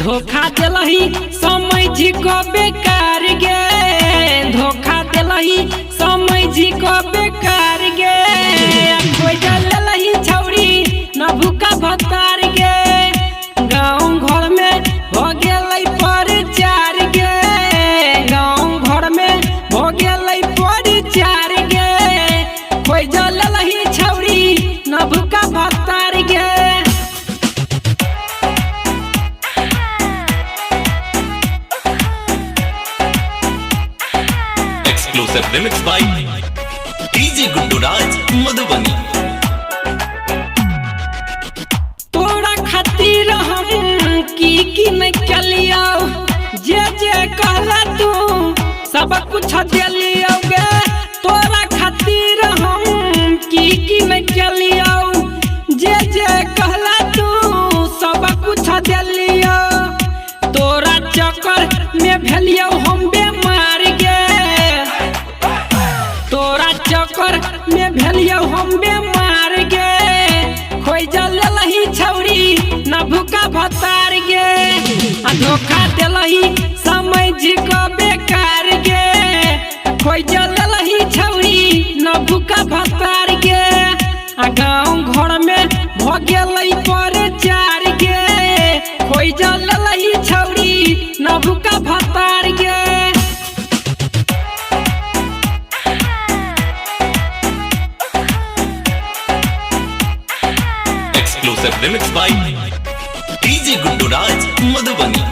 धोखा दिलही समझ को बेकार गे, धोखा दिलही समझ को बेकार गे। कोई जलही छौरी न भूखा भतार गे, गाँव घर में हो गेलै प्रचार गे, गाँव घर में हो गेलै प्रचार गे। कोई जलही छौरी न भूखा भतार गे। Exclusive remix by DJ Gundu Raj Madhubani। तोरा खातिर हम की नहीं चलियो, जे जे कहला तू सब कुछ दिलियो गे। तोरा खातिर हम की नहीं चलियो, जे जे कहला तू सब कुछ दिलियो। तोरा चक्कर में भेलियो हम बेमार गे, तोरा चक्कर में भेलियो हम बेमार गे। खोई जलही छौरी न भूखा भतार गे, धोखा दिलही समझ को बेकार गे। खोई जलही छौरी न भूखा भतार गे, गाँव घर में भ गेलै प्रचार गे। खोई जलही छौरी न भूखा भतार गे। Exclusive remix by DJ Gundu Raj Madhubani।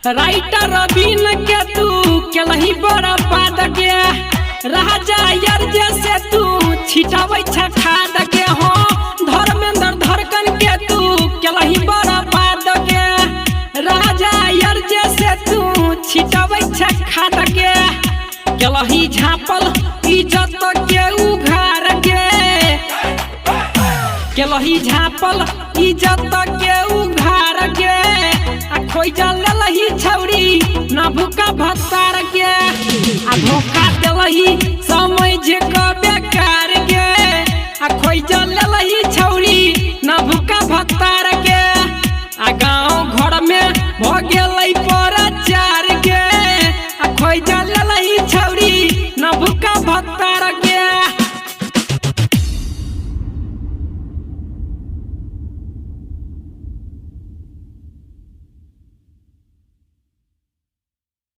Writer रवीन के तू केलही बड़ा पाद गे, राजा यार जैसे तू छिटावे खाद गे। हो धर्मेंद्र धड़कन के तू केलही बड़ा पाद गे, राजा यार जैसे तू छिटावे खाद गे। केलही झापल इज्जत के उघार गे, केलही झापल इज्जत के उघार गे। खोई जलही छौरी न भूखा भतार गे, धोखा दिलही समझ को बेकार गे। खोई जलही छौरी न भूखा भतार गे, गाँव घर में भ